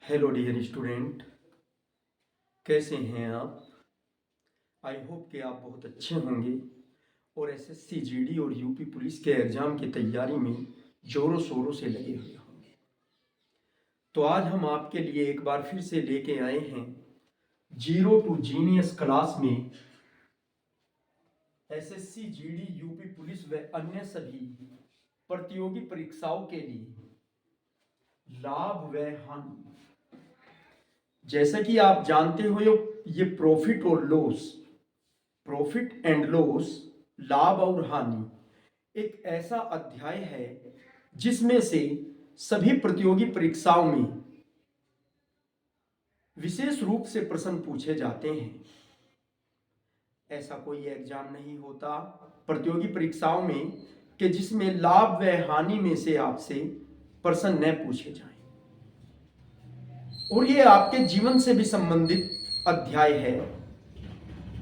Hello dear student, कैसे हैं आप? आई होप कि आप बहुत अच्छे होंगे और एसएससी जीडी और यूपी पुलिस के एग्ज़ाम की तैयारी में ज़ोरों शोरों से लगे हुए होंगे। तो आज हम आपके लिए एक बार फिर से लेके आए हैं जीरो टू जीनियस क्लास में एसएससी जीडी यूपी पुलिस व अन्य सभी प्रतियोगी परीक्षाओं के लिए लाभ व हानि। जैसा कि आप जानते हो, ये प्रॉफिट एंड लॉस, लाभ और हानि एक ऐसा अध्याय है जिसमें से सभी प्रतियोगी परीक्षाओं में विशेष रूप से प्रश्न पूछे जाते हैं। ऐसा कोई एग्जाम नहीं होता प्रतियोगी परीक्षाओं में कि जिसमें लाभ व हानि में से आपसे प्रश्न न पूछे जाएं। और ये आपके जीवन से भी संबंधित अध्याय है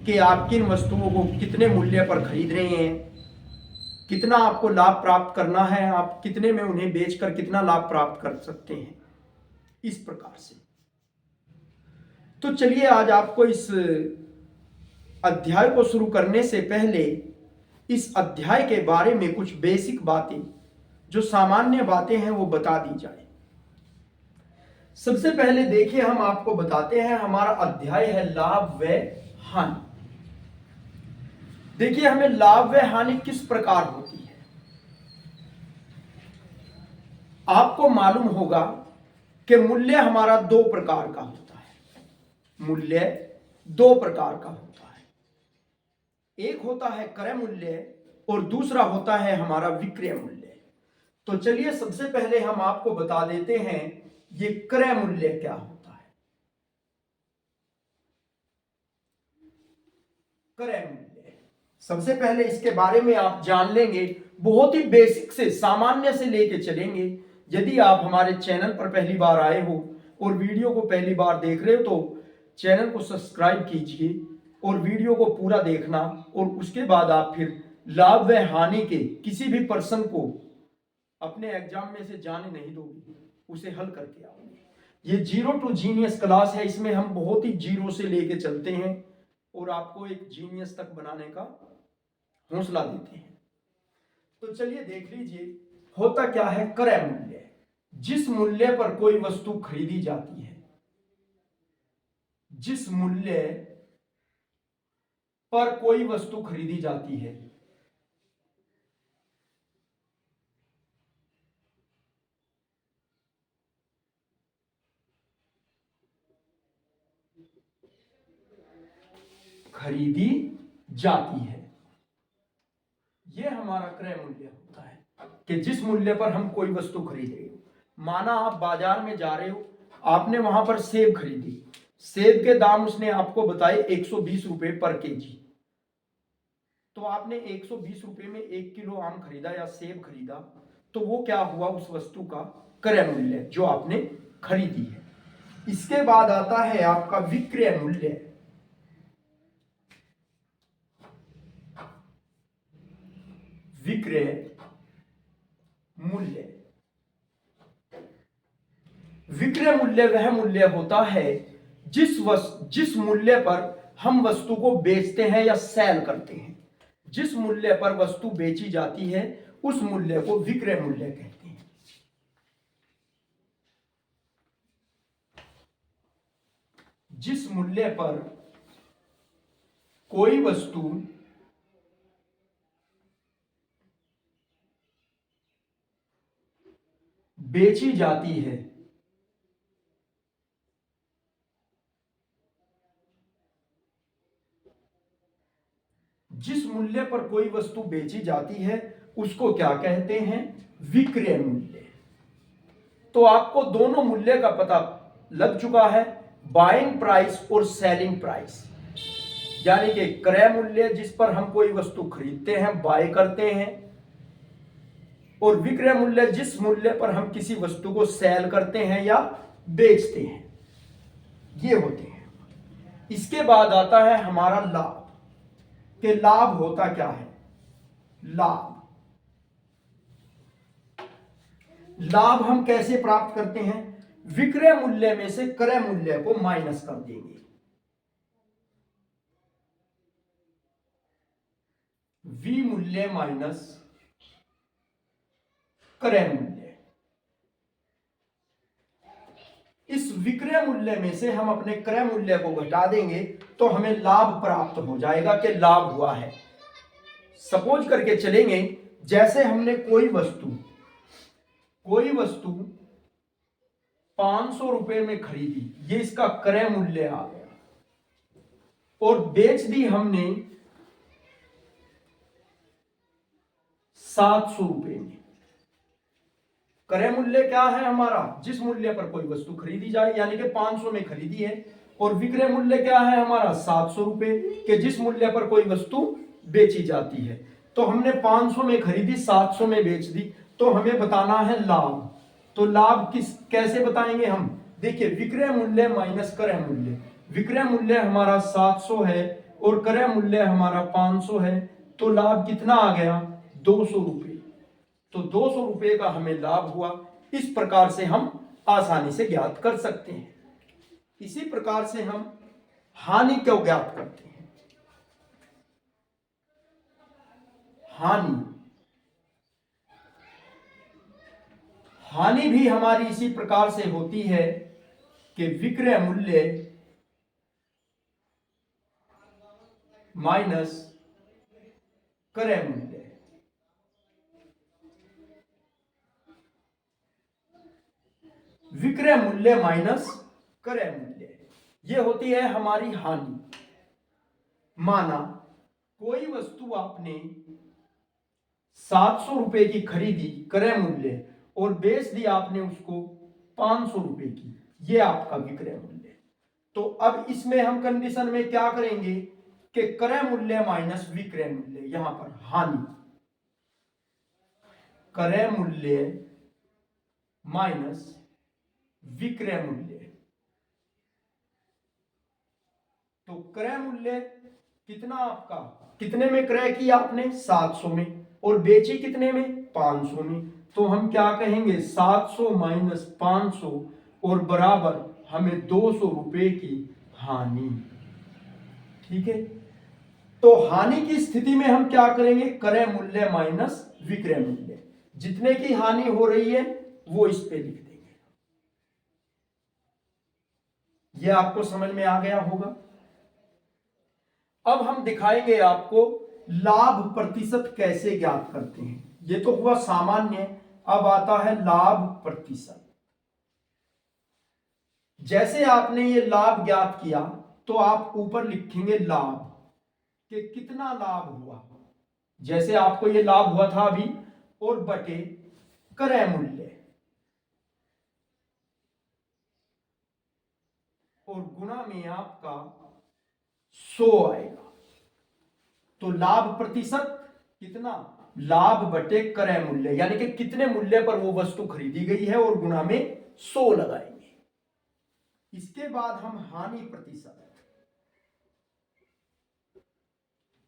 कि आप किन वस्तुओं को कितने मूल्य पर खरीद रहे हैं, कितना आपको लाभ प्राप्त करना है, आप कितने में उन्हें बेचकर कितना लाभ प्राप्त कर सकते हैं, इस प्रकार से। तो चलिए आज आपको इस अध्याय को शुरू करने से पहले इस अध्याय के बारे में कुछ बेसिक बातें, जो सामान्य बातें हैं, वो बता दी जाए। सबसे पहले देखिए, हम आपको बताते हैं हमारा अध्याय है लाभ व हानि। देखिए, हमें लाभ व हानि किस प्रकार होती है। आपको मालूम होगा कि मूल्य हमारा दो प्रकार का होता है। मूल्य दो प्रकार का होता है, एक होता है क्रय मूल्य और दूसरा होता है हमारा विक्रय मूल्य। तो चलिए सबसे पहले हम आपको बता देते हैं ये क्रय मूल्य क्या होता है। क्रय मूल्य सबसे पहले इसके बारे में आप जान लेंगे, बहुत ही बेसिक से सामान्य से लेके चलेंगे। यदि आप हमारे चैनल पर पहली बार आए हो और वीडियो को पहली बार देख रहे हो तो चैनल को सब्सक्राइब कीजिए और वीडियो को पूरा देखना, और उसके बाद आप फिर लाभ व हानि के किसी भी प्रश्न को अपने एग्जाम में से जाने नहीं दोगे, उसे हल करके आओगे। ये जीरो टू जीनियस क्लास है, इसमें हम बहुत ही जीरो से लेके चलते हैं और आपको एक जीनियस तक बनाने का हौसला देते हैं। तो चलिए देख लीजिए, होता क्या है क्रय मूल्य। जिस मूल्य पर कोई वस्तु खरीदी जाती है, जिस मूल्य पर कोई वस्तु खरीदी जाती है, खरीदी जाती है, यह हमारा क्रय मूल्य होता है कि जिस मूल्य पर हम कोई वस्तु खरीद रहे हो। माना आप बाजार में जा रहे हो, आपने वहां पर सेब खरीदी, सेब के दाम उसने आपको बताए 120 रुपए पर केजी। तो आपने 120 रुपए में 1 किलो आम खरीदा या सेब खरीदा, तो वो क्या हुआ, उस वस्तु का क्रय मूल्य जो आपने खरीदी है। इसके बाद आता है आपका विक्रय मूल्य। विक्रय मूल्य, विक्रय मूल्य वह मूल्य होता है जिस मूल्य पर हम वस्तु को बेचते हैं या सेल करते हैं। जिस मूल्य पर वस्तु बेची जाती है उस मूल्य को विक्रय मूल्य कहते हैं। जिस मूल्य पर कोई वस्तु बेची जाती है, जिस मूल्य पर कोई वस्तु बेची जाती है उसको क्या कहते हैं, विक्रय मूल्य। तो आपको दोनों मूल्य का पता लग चुका है, बाइंग प्राइस और सेलिंग प्राइस। यानी कि क्रय मूल्य जिस पर हम कोई वस्तु खरीदते हैं, बाय करते हैं, और विक्रय मूल्य जिस मूल्य पर हम किसी वस्तु को सेल करते हैं या बेचते हैं, ये होते हैं। इसके बाद आता है हमारा लाभ। कि लाभ होता क्या है। लाभ हम कैसे प्राप्त करते हैं। विक्रय मूल्य में से क्रय मूल्य को माइनस कर देंगे। वी मूल्य माइनस क्रय मूल्य। इस विक्रय मूल्य में से हम अपने क्रय मूल्य को घटा देंगे तो हमें लाभ प्राप्त हो जाएगा कि लाभ हुआ है। सपोज करके चलेंगे, जैसे हमने कोई वस्तु 500 रुपए में खरीदी, ये इसका क्रय मूल्य आ गया, और बेच दी हमने 700 रुपए में। क्रय मूल्य क्या है हमारा? जिस मूल्य पर कोई वस्तु खरीदी जाए, यानी कि 500 में खरीदी है, और विक्रय मूल्य क्या है हमारा? 700 रुपए के जिस मूल्य पर कोई वस्तु बेची जाती है। तो हमने 500 में खरीदी, 700 में बेच दी, तो हमें बताना है लाभ। तो लाभ कैसे बताएंगे हम? देखिए, विक्रय मूल्य माइनस क्रय मूल्य। विक्रय मूल्य हमारा 700 है और क्रय मूल्य हमारा 500 है, तो लाभ कितना आ गया? 200 रुपए। तो 200 रुपए का हमें लाभ हुआ। इस प्रकार से हम आसानी से ज्ञात कर सकते हैं। इसी प्रकार से हम हानि क्यों ज्ञात करते हैं? हानि भी हमारी इसी प्रकार से होती है कि विक्रय मूल्य माइनस क्रय मूल्य। विक्रय मूल्य माइनस क्रय मूल्य, यह होती है हमारी हानि। माना कोई वस्तु आपने 700 रुपए की खरीदी क्रय मूल्य, और बेच दी आपने उसको 500 रुपए की, यह आपका विक्रय मूल्य। तो अब इसमें हम कंडीशन में क्या करेंगे कि क्रय मूल्य माइनस विक्रय मूल्य, यहां पर हानि, क्रय मूल्य माइनस विक्रय मूल्य। तो क्रय मूल्य कितना आपका? कितने में क्रय किया आपने? 700 में, और बेची कितने में? 500 में। तो हम क्या कहेंगे? 700 माइनस 500 और बराबर हमें 200 रुपए की हानि। ठीक है, तो हानि की स्थिति में हम क्या करेंगे? क्रय मूल्य माइनस विक्रय मूल्य। जितने की हानि हो रही है वो इस पे लिख देंगे। यह आपको समझ में आ गया होगा। अब हम दिखाएंगे आपको लाभ प्रतिशत कैसे ज्ञात करते हैं। ये तो हुआ सामान्य, अब आता है लाभ प्रतिशत। जैसे आपने ये लाभ ज्ञात किया तो आप ऊपर लिखेंगे लाभ, कि कितना लाभ हुआ, जैसे आपको ये लाभ हुआ था अभी, और बटे क्रय मूल्य, और गुणा में आपका 100 आएगा। तो लाभ प्रतिशत कितना? लाभ बटे क्रय मूल्य, यानी कि कितने मूल्य पर वो वस्तु खरीदी गई है, और गुणा में 100 लगाएंगे। इसके बाद हम हानि प्रतिशत,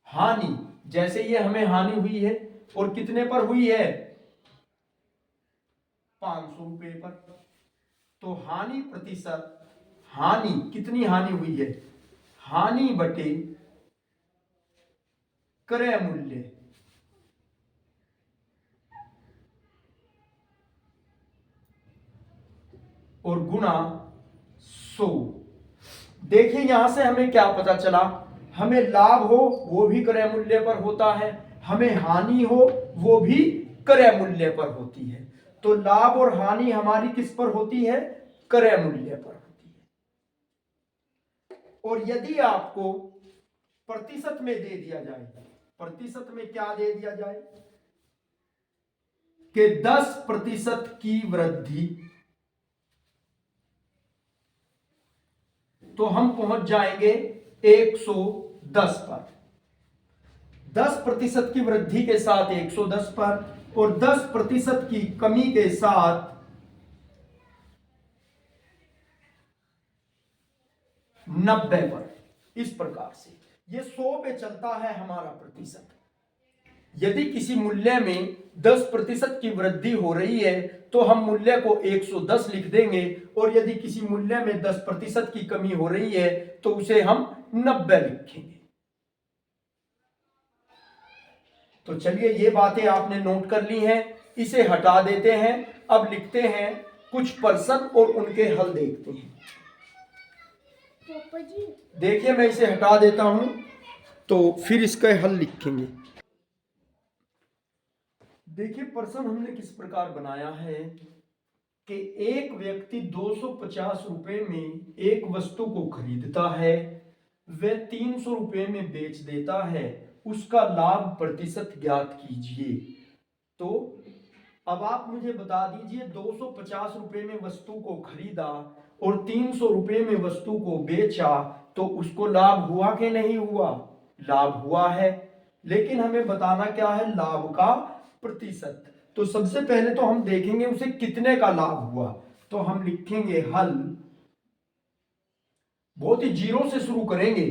हानि, जैसे ये हमें हानि हुई है, और कितने पर हुई है? 500 रुपए पर। तो हानि प्रतिशत, हानि कितनी हानि हुई है? हानि बटे क्रय मूल्य, और गुणा 100। देखिए यहां से हमें क्या पता चला? हमें लाभ हो वो भी क्रय मूल्य पर होता है, हमें हानि हो वो भी क्रय मूल्य पर होती है। तो लाभ और हानि हमारी किस पर होती है? क्रय मूल्य पर होती है। और यदि आपको प्रतिशत में दे दिया जाए, प्रतिशत में क्या दे दिया जाए कि 10% की वृद्धि, तो हम पहुंच जाएंगे 110 पर। 10% की वृद्धि के साथ 110 पर, और 10% की कमी के साथ 90 पर। इस प्रकार से ये 100 पे चलता है हमारा प्रतिशत। यदि किसी मूल्य में 10% की वृद्धि हो रही है तो हम मूल्य को 110 लिख देंगे, और यदि किसी मूल्य में 10% की कमी हो रही है तो उसे हम 90 लिखेंगे। तो चलिए, ये बातें आपने नोट कर ली हैं, इसे हटा देते हैं। अब लिखते हैं कुछ प्रश्न और उनके हल देखते हैं। देखिए, मैं इसे हटा देता हूं तो फिर इसका हल लिखेंगे। देखिए, प्रश्न हमने किस प्रकार बनाया है कि एक व्यक्ति 250 रुपए में एक वस्तु को खरीदता है, वह 300 रुपए में बेच देता है, उसका लाभ प्रतिशत ज्ञात कीजिए। तो अब आप मुझे बता दीजिए, 250 रुपए में वस्तु को खरीदा और 300 रुपए में वस्तु को बेचा, तो उसको लाभ हुआ कि नहीं हुआ? लाभ हुआ है, लेकिन हमें बताना क्या है? लाभ का प्रतिशत। तो सबसे पहले तो हम देखेंगे उसे कितने का लाभ हुआ। तो हम लिखेंगे हल, बहुत ही जीरो से शुरू करेंगे।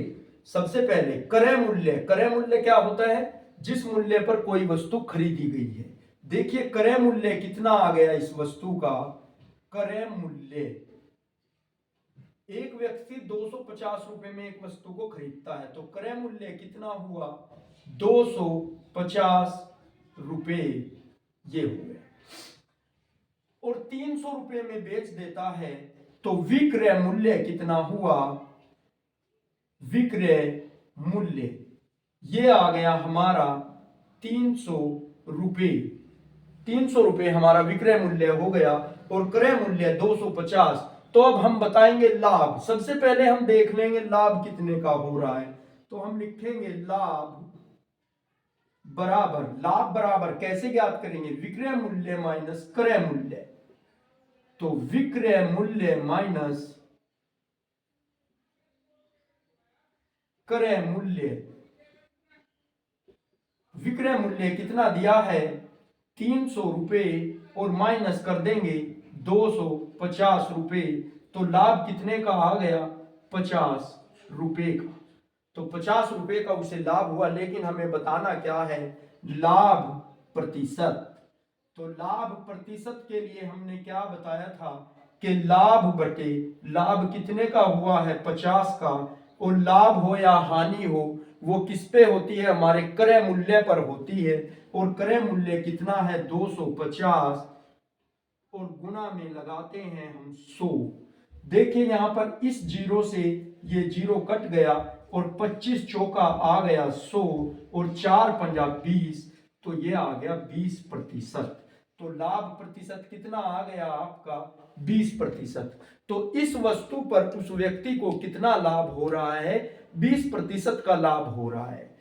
सबसे पहले क्रय मूल्य। क्रय मूल्य क्या होता है? जिस मूल्य पर कोई वस्तु खरीदी गई है। देखिए, क्रय मूल्य कितना आ गया इस वस्तु का? क्रय मूल्य, एक व्यक्ति 250 रुपए में एक वस्तु को खरीदता है, तो क्रय मूल्य कितना हुआ? 250 रुपए, ये हो गया। और 300 रुपए में बेच देता है, तो विक्रय मूल्य कितना हुआ? विक्रय मूल्य ये आ गया हमारा 300 रुपए। 300 रुपए हमारा विक्रय मूल्य हो गया, और क्रय मूल्य 250। तो अब हम बताएंगे लाभ। सबसे पहले हम देख लेंगे लाभ कितने का हो रहा है। तो हम लिखेंगे लाभ बराबर, लाभ बराबर कैसे ज्ञात करेंगे? विक्रय मूल्य माइनस क्रय मूल्य। तो विक्रय मूल्य माइनस क्रय मूल्य, विक्रय मूल्य कितना दिया है? 300 रुपए, और माइनस कर देंगे 250 रुपए, तो लाभ कितने का आ गया? 50 रुपए का। तो 50 रुपए का उसे लाभ हुआ, लेकिन हमें बताना क्या है? लाभ प्रतिशत। तो लाभ प्रतिशत के लिए हमने क्या बताया था कि लाभ बटे लाभ कितने का हुआ है? 50 का। और लाभ हो या हानि हो, वो किस पे होती है? हमारे क्रय मूल्य पर होती है। और क्रय मूल्य कितना है? 250, और गुना में लगाते हैं हम 100। देखिए, यहां पर इस जीरो से ये जीरो कट गया, और 25 चौका आ गया 100, और 4 पंजा 20, तो ये आ गया 20%। तो लाभ प्रतिशत कितना आ गया आपका? 20%। तो इस वस्तु पर उस व्यक्ति को कितना लाभ हो रहा है? 20% का लाभ हो रहा है।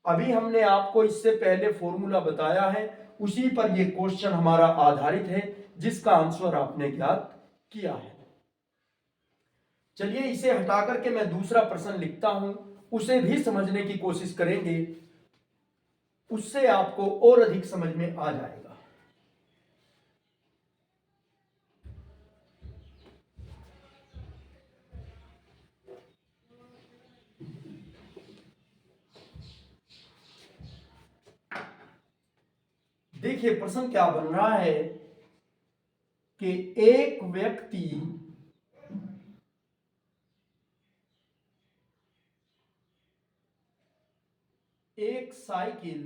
अभी हमने आपको इससे पहले फॉर्मूला बताया है, उसी पर यह क्वेश्चन हमारा आधारित है, जिसका आंसर आपने ज्ञात किया है। चलिए, इसे हटा करके मैं दूसरा प्रश्न लिखता हूं, उसे भी समझने की कोशिश करेंगे, उससे आपको और अधिक समझ में आ जाएगा। देखिए, प्रश्न क्या बन रहा है कि एक व्यक्ति एक साइकिल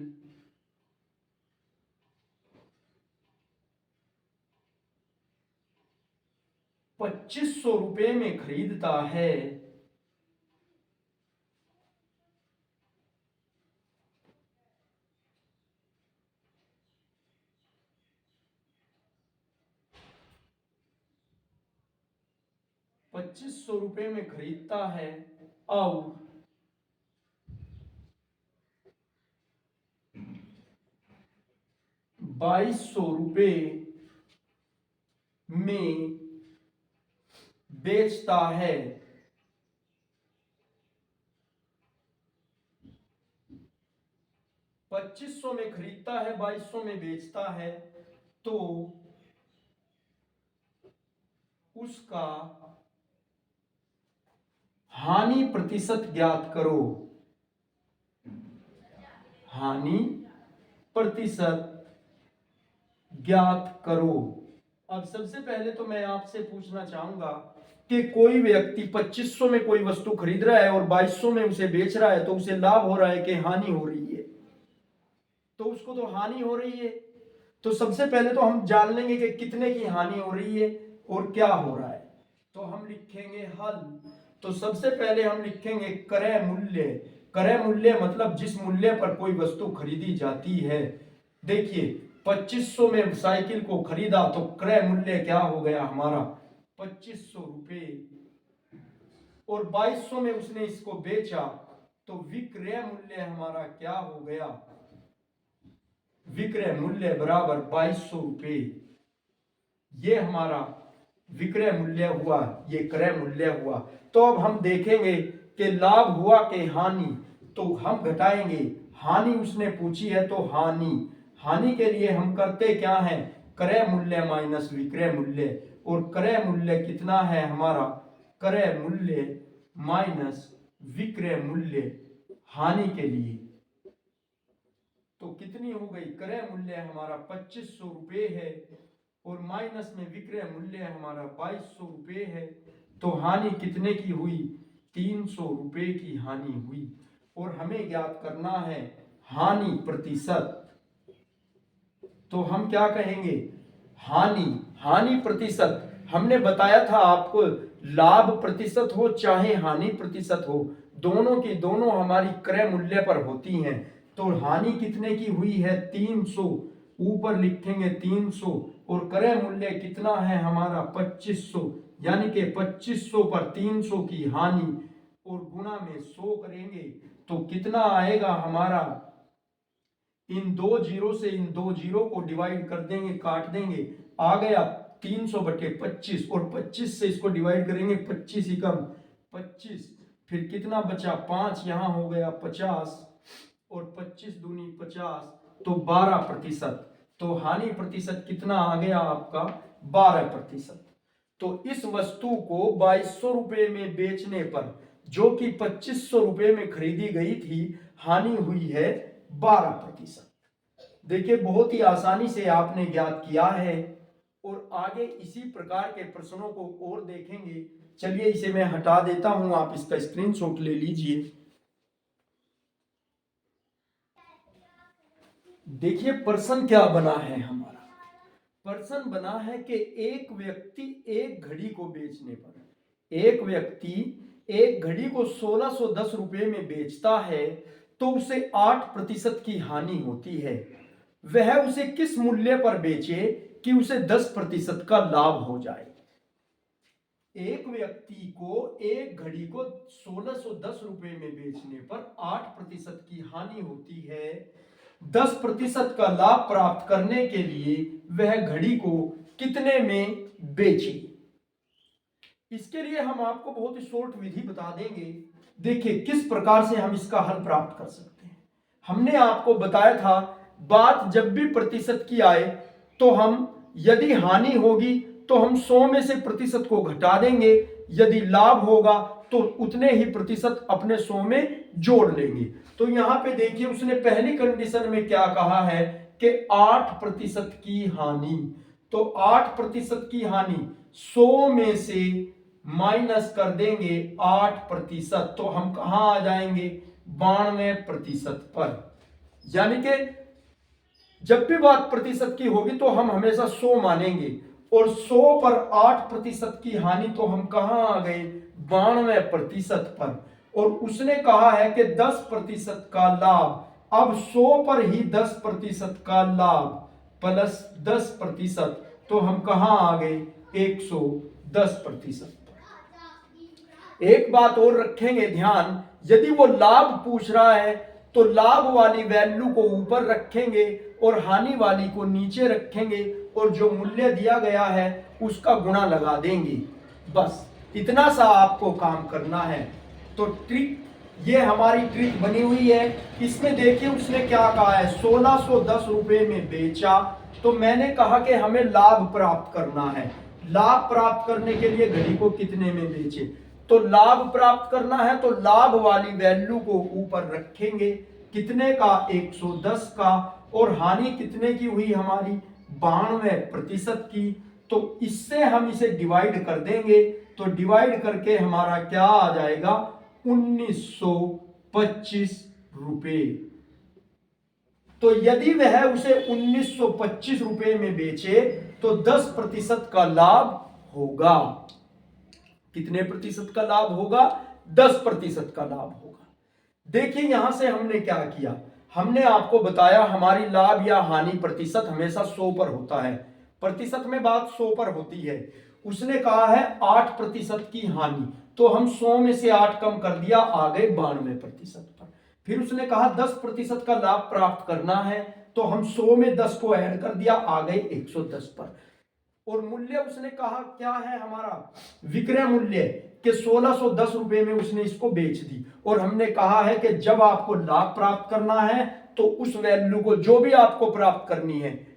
2500 रुपए में खरीदता है, ₹2500 में खरीदता है, और 2200 रुपए में बेचता है। 2500 में खरीदता है, 2200 में बेचता है, तो उसका हानि प्रतिशत ज्ञात करो। हानि प्रतिशत ज्ञात करो। अब सबसे पहले तो मैं आपसे पूछना चाहूंगा कि कोई व्यक्ति 2500 में कोई वस्तु खरीद रहा है और 2200 में उसे बेच रहा है, तो उसे लाभ हो रहा है कि हानि हो रही है? तो उसको तो हानि हो रही है। तो सबसे पहले तो हम जान लेंगे कि कितने की हानि हो रही है और क्या हो रहा है। तो हम लिखेंगे हल। तो सबसे पहले हम लिखेंगे क्रय मूल्य। क्रय मूल्य मतलब जिस मूल्य पर कोई वस्तु खरीदी जाती है। देखिए 2500 में साइकिल को खरीदा तो क्रय मूल्य क्या हो गया हमारा 2500 रुपए, और 2200 में उसने इसको बेचा तो विक्रय मूल्य हमारा क्या हो गया, विक्रय मूल्य बराबर 2200 रुपए। ये हमारा विक्रय मूल्य हुआ, ये क्रय मूल्य हुआ। तो अब हम देखेंगे कि लाभ हुआ कि हानि, तो हम घटाएंगे। हानि उसने पूछी है तो हानि, हानि के लिए हम करते क्या है, क्रय मूल्य माइनस विक्रय मूल्य। और क्रय मूल्य कितना है हमारा, क्रय मूल्य माइनस विक्रय मूल्य हानि के लिए। तो कितनी हो गई, क्रय मूल्य हमारा 2500 रुपए है और माइनस में विक्रय मूल्य हमारा 2200 रुपए है। तो हानि कितने की हुई, 300 रुपए की हानि हुई। और हमें ज्ञात करना है हानि प्रतिशत। तो हम क्या कहेंगे, हानि, हानि प्रतिशत। हमने बताया था आपको लाभ प्रतिशत हो चाहे हानि प्रतिशत हो, दोनों की दोनों हमारी क्रय मूल्य पर होती हैं। तो हानि कितने की हुई है 300, ऊपर लिखेंगे 300, और क्रय मूल्य कितना है हमारा 2500, यानी कि 2500 पर 300 की हानि और गुणा में 100 करेंगे तो कितना आएगा हमारा, इन दो जीरो से इन दो जीरो को डिवाइड कर देंगे, काट देंगे, आ गया 300 बटे 25, और 25 से इसको डिवाइड करेंगे 25 ही कम 25, फिर कितना बचा 5, यहां हो गया 50, और 25 दूनी 50, तो 12%। तो हानि प्रतिशत कितना आ गया आपका 12%। तो इस वस्तु को 2200 रुपए में बेचने पर, जो कि 2500 रुपए में खरीदी गई थी, हानि हुई है 12%। देखिए बहुत ही आसानी से आपने ज्ञात किया है, और आगे इसी प्रकार के प्रश्नों को और देखेंगे। चलिए इसे मैं हटा देता हूं, आप इसका स्क्रीनशॉट ले लीजिए। देखिए प्रश्न क्या बना है हमारा, प्रश्न बना है कि एक व्यक्ति एक घड़ी को बेचने पर, एक व्यक्ति एक घड़ी को 1610 रुपए में बेचता है तो उसे 8% की हानि होती है। वह उसे किस मूल्य पर बेचे कि उसे 10% का लाभ हो जाए। एक व्यक्ति को एक घड़ी को 1610 रुपए में बेचने पर 8% की हानि होती है। 10% का लाभ प्राप्त करने के लिए वह घड़ी को कितने में बेचे। इसके लिए हम आपको बहुत ही शॉर्ट विधि बता देंगे। देखिए किस प्रकार से हम इसका हल प्राप्त कर सकते हैं। हमने आपको बताया था बात जब भी प्रतिशत की आए तो हम, यदि हानि होगी तो हम 100 में से प्रतिशत को घटा देंगे, यदि लाभ होगा तो उतने ही प्रतिशत अपने 100 में जोड़ लेंगे। तो यहां पे देखिए उसने पहली कंडीशन में क्या कहा है कि 8% की हानि। तो 8% की हानि 100 में से माइनस कर देंगे 8%, तो हम कहां आ जाएंगे 92% पर। यानी कि जब भी बात प्रतिशत की होगी तो हम हमेशा 100 मानेंगे, और 100 पर 8% की हानि तो हम कहां आ गए 92% पर। और उसने कहा है कि 10% का लाभ, अब 100 पर ही 10% का लाभ प्लस 10%, तो हम कहां आ गए 110%। एक बात और रखेंगे ध्यान, यदि वो लाभ पूछ रहा है तो लाभ वाली वैल्यू को ऊपर रखेंगे और हानि वाली को नीचे रखेंगे, और जो मूल्य दिया गया है उसका गुणा लगा देंगे। बस इतना सा आपको काम करना है। तो ट्रिक, ये हमारी ट्रिक बनी हुई है। इसमें देखिए उसने क्या कहा है 1610 रुपए में बेचा, तो मैंने कहा कि हमें लाभ प्राप्त करना है। लाभ प्राप्त करने के लिए घड़ी को कितने में बेचे, तो लाभ प्राप्त करना है तो लाभ वाली वैल्यू को ऊपर रखेंगे, कितने का 110 का, और हानि कितने की हुई हमारी 92% की। तो इससे हम इसे डिवाइड कर देंगे, तो डिवाइड करके हमारा क्या आ जाएगा 1925 रुपए। तो यदि वह उसे 1925 रुपए में बेचे तो 10% का लाभ होगा। कितने प्रतिशत का लाभ होगा? 10% का लाभ होगा। देखिए यहां से हमने क्या किया, हमने आपको बताया हमारी लाभ या हानि प्रतिशत हमेशा 100 पर होता है, प्रतिशत में बात 100 पर होती है। उसने कहा है 8% की हानि, तो हम 100 में से 8 कम कर दिया, आ गए 92% पर। फिर उसने कहा 10% का लाभ प्राप्त करना है, तो हम 100 में 10 को ऐड कर दिया, आ गए 110 पर। और मूल्य उसने कहा क्या है हमारा विक्रय मूल्य के 1610 रुपए में उसने इसको बेच दी। और हमने कहा है कि जब आपको लाभ प्राप्त करना है तो उस वैल्यू को जो भी आपको प्राप्त करनी है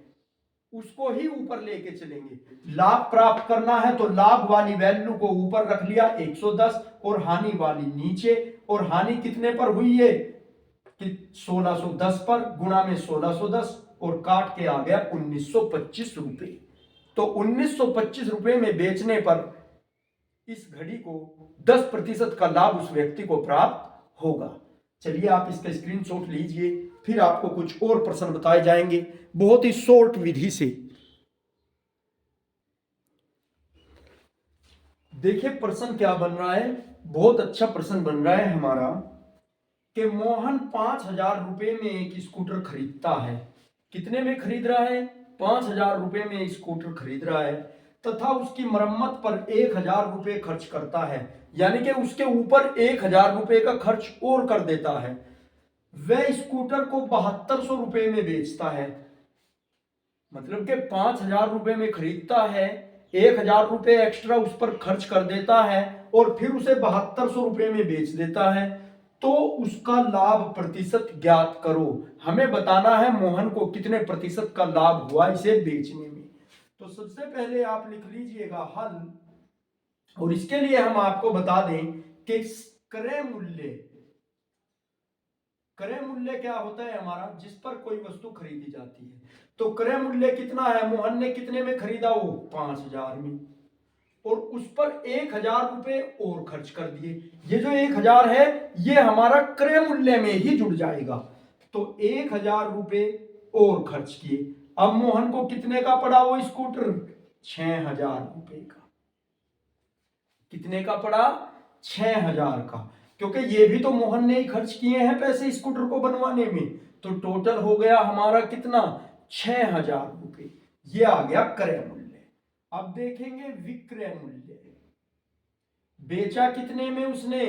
उसको ही ऊपर लेके चलेंगे। लाभ प्राप्त करना है तो लाभ वाली वैल्यू को ऊपर रख लिया 110 और हानि वाली नीचे। और हानि कितने पर हुई है कि 1610 पर, गुणा में 1610 और काट के आ गया 1925 रुपए। तो 1925 रुपए में बेचने पर इस घड़ी को 10% का लाभ उस व्यक्ति को प्राप्त होगा। चलिए आप इसका स्क्रीनशॉट लीजिए, फिर आपको कुछ और प्रश्न बताए जाएंगे बहुत ही शॉर्ट विधि से। देखिए प्रश्न क्या बन रहा है, बहुत अच्छा प्रश्न बन रहा है हमारा कि मोहन 5000 रुपए में एक स्कूटर खरीदता है। कितने में खरीद रहा है? 5000 रुपए में स्कूटर खरीद रहा है तथा उसकी मरम्मत पर 1000 रुपए खर्च करता है, यानी कि उसके ऊपर 1000 रुपए का खर्च और कर देता है। वह स्कूटर को 7200 रुपए में बेचता है, मतलब कि 5000 रुपए में खरीदता है, 1000 रुपए एक्स्ट्रा उस पर खर्च कर देता है और फिर उसे 7200 रुपए में बेच देता है। तो उसका लाभ प्रतिशत ज्ञात करो। हमें बताना है मोहन को कितने प्रतिशत का लाभ हुआ इसे बेचने में। तो सबसे पहले आप लिख लीजिएगा हल, और इसके लिए हम आपको बता दें कि क्रय मूल्य क्या होता है हमारा, जिस पर कोई वस्तु खरीदी जाती है। तो क्रय मूल्य कितना है, मोहन ने कितने में खरीदा? वो 5000 में, और उस पर 1000 रुपए और खर्च कर दिए। ये जो 1000 है ये हमारा क्रय मूल्य में ही जुड़ जाएगा। तो 1000 रुपए और खर्च किए। अब मोहन को कितने का पड़ा वो स्कूटर? 6000 रुपए का। कितने का पड़ा? 6000 का, क्योंकि ये भी तो मोहन ने ही खर्च किए हैं पैसे स्कूटर को बनवाने में। तो टोटल हो गया हमारा कितना? 6000 रुपए। ये आ गया क्रय मूल्य। अब देखेंगे विक्रय मूल्य। बेचा कितने में उसने?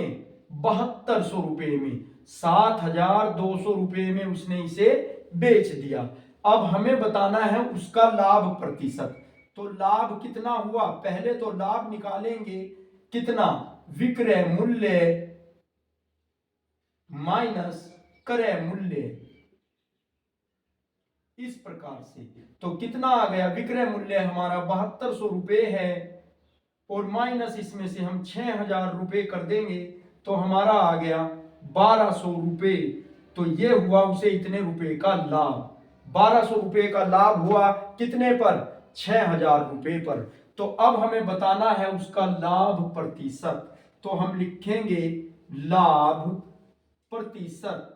7200 रुपए में। 7200 रुपए में उसने इसे बेच दिया। अब हमें बताना है उसका लाभ प्रतिशत। तो लाभ कितना हुआ? पहले तो लाभ निकालेंगे कितना, विक्रय मूल्य माइनस क्रय मूल्य, इस प्रकार से। तो कितना आ गया? विक्रय मूल्य हमारा 7200 रुपए है और माइनस इसमें से हम 6000 रुपए कर देंगे तो हमारा आ गया 1200 रुपए। तो ये हुआ उसे इतने रुपए का लाभ। 1200 रुपए का लाभ हुआ कितने पर? 6000 रुपए पर। तो अब हमें बताना है उसका लाभ प्रतिशत। तो हम लिखेंगे लाभ प्रतिशत।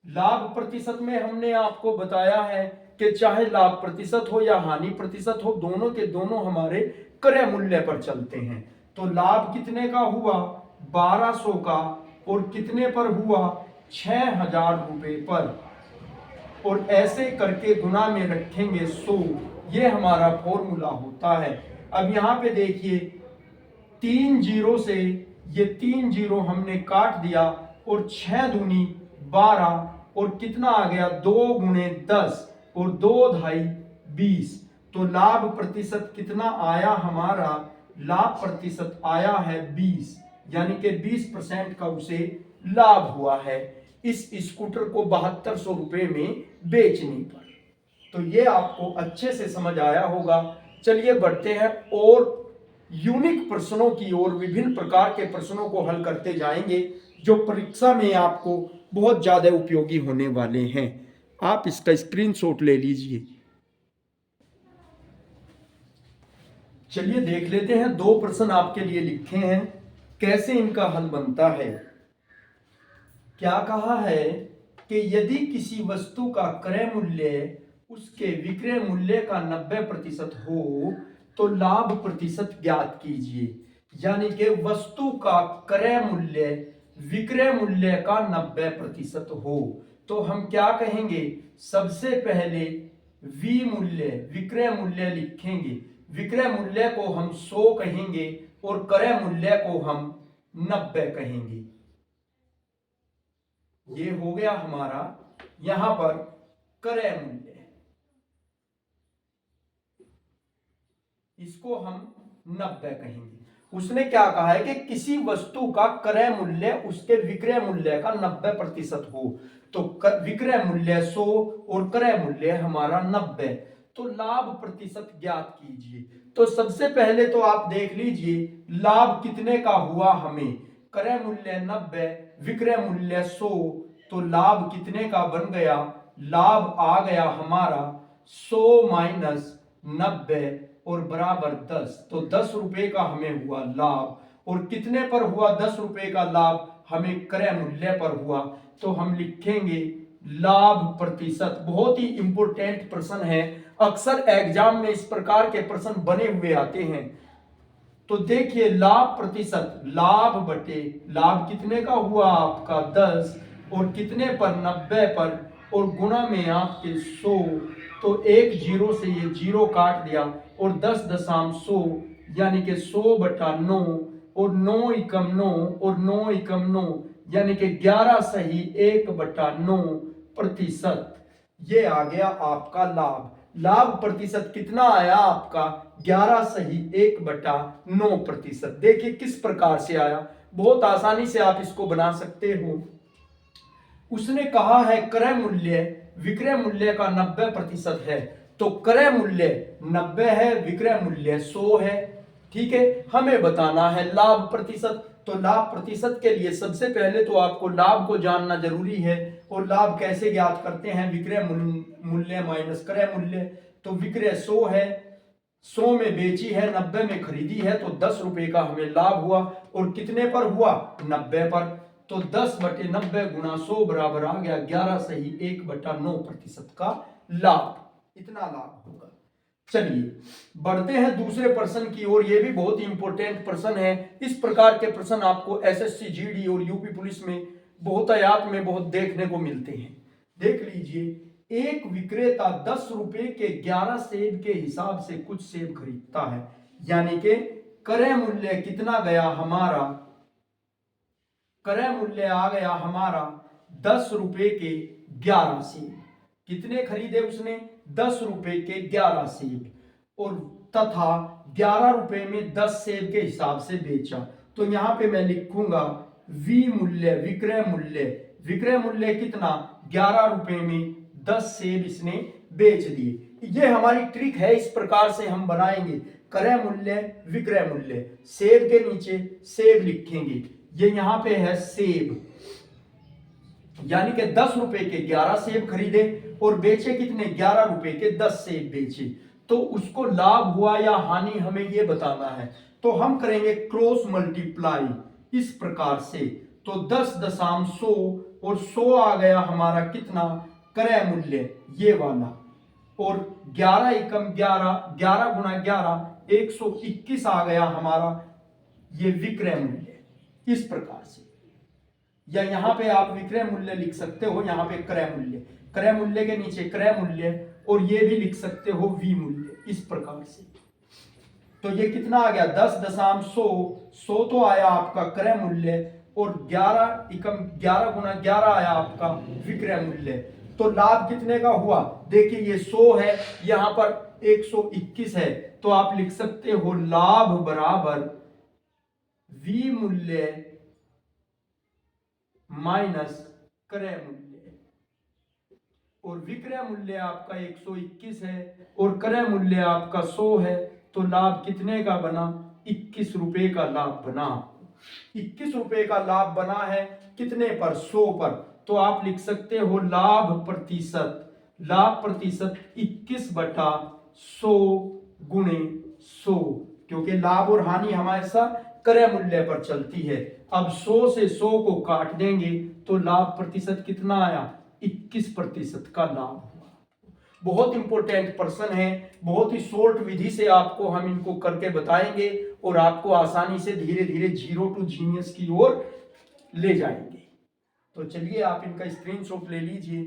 लाभ प्रतिशत में हमने आपको बताया है कि चाहे लाभ प्रतिशत हो या हानि प्रतिशत हो, दोनों के दोनों हमारे क्रय मूल्य पर चलते हैं। तो लाभ कितने का हुआ? 1200 का, और कितने पर हुआ? 6000 रुपए पर। और ऐसे करके गुना में रखेंगे 100। ये हमारा फॉर्मूला होता है। अब यहां पे देखिए 3 जीरो से ये 3 जीरो हमने काट दिया और 6 दूनी 12 और कितना आ गया 2 गुणे 10 और 2 ढाई 20। तो लाभ प्रतिशत कितना आया हमारा? लाभ प्रतिशत आया है 20, यानी कि 20% का उसे लाभ हुआ है इस स्कूटर को 7200 रुपए में बेचने पर। तो ये आपको अच्छे से समझ आया होगा। चलिए बढ़ते हैं और यूनिक प्रश्नों की ओर। विभिन्न प्रकार के प्रश्नों को हल करते जाएंगे जो परीक्षा में आपको बहुत ज्यादा उपयोगी होने वाले हैं। आप इसका स्क्रीनशॉट ले लीजिए। चलिए देख लेते हैं, दो प्रश्न आपके लिए लिखे हैं, कैसे इनका हल बनता है। क्या कहा है कि यदि किसी वस्तु का क्रय मूल्य उसके विक्रय मूल्य का 90% हो तो लाभ प्रतिशत ज्ञात कीजिए। यानी कि वस्तु का क्रय मूल्य विक्रय मूल्य का 90% हो तो हम क्या कहेंगे, सबसे पहले वी मूल्य विक्रय मूल्य लिखेंगे। विक्रय मूल्य को हम 100 कहेंगे और क्रय मूल्य को हम 90 कहेंगे। ये हो गया हमारा यहां पर क्रय मूल्य, इसको हम 90 कहेंगे। उसने क्या कहा है कि किसी वस्तु का क्रय मूल्य उसके विक्रय मूल्य का 90% हो तो विक्रय मूल्य 100 और क्रय मूल्य हमारा 90, तो लाभ प्रतिशत ज्ञात कीजिए। तो सबसे पहले तो आप देख लीजिए लाभ कितने का हुआ, हमें क्रय मूल्य 90 विक्रय मूल्य 100, तो लाभ कितने का बन गया, लाभ आ गया हमारा 100 माइनस 90 और बराबर 10, तो 10 रुपए का हमें हुआ लाभ। और कितने पर हुआ 10 रुपए का लाभ, हमें क्रय मूल्य पर हुआ, तो हम लिखेंगे लाभ प्रतिशत। बहुत ही इंपॉर्टेंट प्रश्न है, अक्सर एग्जाम में इस प्रकार के प्रश्न बने हुए आते हैं। तो देखिए लाभ प्रतिशत, लाभ बटे लाभ कितने का हुआ आपका 10 और कितने पर 90 पर और गुणा में आपके 100, तो एक जीरो से ये जीरो काट दिया और 10.100 यानी कि 100/9 और 9 एकम 9 और 9 एकम 9 यानी कि 11 सही 1/9%। ये आ गया आपका लाभ। लाभ प्रतिशत कितना आया आपका 11 सही 1/9%। देखिए किस प्रकार से आया, बहुत आसानी से आप इसको बना सकते हो। उसने कहा है क्रय मूल्य विक्रय मूल्य का 90% है, तो क्रय मूल्य 90 है, विक्रय मूल्य 100 है। ठीक है, हमें बताना है लाभ प्रतिशत। तो लाभ प्रतिशत के लिए सबसे पहले तो आपको लाभ को जानना जरूरी है। और लाभ कैसे ज्ञात करते हैं, विक्रय मूल्य माइनस क्रय मूल्य। तो विक्रय 100 है, 100 में बेची है, 90 में खरीदी है, तो 10 रुपए का हमें लाभ हुआ। और कितने पर हुआ, 90 पर, तो 10/90 गुना 100 बराबर आ गया 11 सही 1/9% का लाभ। इतना लाभ होगा। चलिए बढ़ते हैं दूसरे प्रश्न की ओर। ये भी बहुत ही इंपॉर्टेंट प्रश्न है। इस प्रकार के प्रश्न आपको एसएससी जीडी और यूपी पुलिस में बहुतायात में बहुत देखने को मिलते हैं। देख लीजिए, एक विक्रेता 10 रुपए के 11 सेब के हिसाब से कुछ सेब खरीदता है, यानी कि क्रय मूल्य कितना गया हमारा, क्रय मूल्य आ गया हमारा 10 रुपए के 11 सेब। कितने खरीदे उसने, 10 रुपए के 11 सेब, और तथा 11 रुपए में 10 सेब के हिसाब से बेचा। तो यहां पे मैं लिखूंगा वी मूल्य विक्रय मूल्य, विक्रय मूल्य कितना 11 रुपए में 10 सेब इसने बेच दिए। ये हमारी ट्रिक है, इस प्रकार से हम बनाएंगे क्रय मूल्य विक्रय मूल्य। सेब के नीचे सेब लिखेंगे, ये यहां पे है सेब, यानी कि 10 रुपए के 11 सेब खरीदे और बेचे कितने, 11 रुपए के 10 सेब बेचे, तो उसको लाभ हुआ या हानि हमें ये बताना है। तो हम करेंगे क्रॉस मल्टीप्लाई इस प्रकार से। तो 10.100 और 100 आ गया हमारा कितना, क्रय मूल्य ये वाला, और 11 एकम 11, 11 गुना 11 121 आ गया हमारा ये विक्रय मूल्य। इस प्रकार से, या यहां पे आप विक्रय मूल्य लिख सकते हो, यहां पे क्रय मूल्य, क्रय मूल्य के नीचे क्रय मूल्य, और ये भी लिख सकते हो वी मूल्य, इस प्रकार से। तो ये कितना आ गया 10.100, 100 तो आया आपका क्रय मूल्य, और 11 एकम 11 गुना 11 आया आपका विक्रय मूल्य। तो लाभ कितने का हुआ, देखिए ये 100 है, यहां पर 121 है, तो आप लिख सकते हो लाभ बराबर वी मूल्य माइनस क्रय मूल्य। और विक्रय मूल्य आपका 121 है और क्रय मूल्य आपका 100 है, तो लाभ कितने का बना, 21 रुपए का लाभ बना। 21 रुपए का लाभ बना है, कितने पर, 100 पर। तो आप लिख सकते हो लाभ प्रतिशत, लाभ प्रतिशत 21/100 गुणे 100, क्योंकि लाभ और हानि हमेशा क्रय मूल्य पर चलती है। अब 100 से 100 को काट देंगे तो लाभ प्रतिशत कितना आया, 21% का लाभ हुआ। बहुत इंपॉर्टेंट प्रश्न है, बहुत ही शॉर्ट विधि से आपको हम इनको करके बताएंगे और आपको आसानी से धीरे धीरे जीरो टू जीनियस की ओर ले जाएंगे। तो चलिए आप इनका स्क्रीनशॉट ले लीजिए।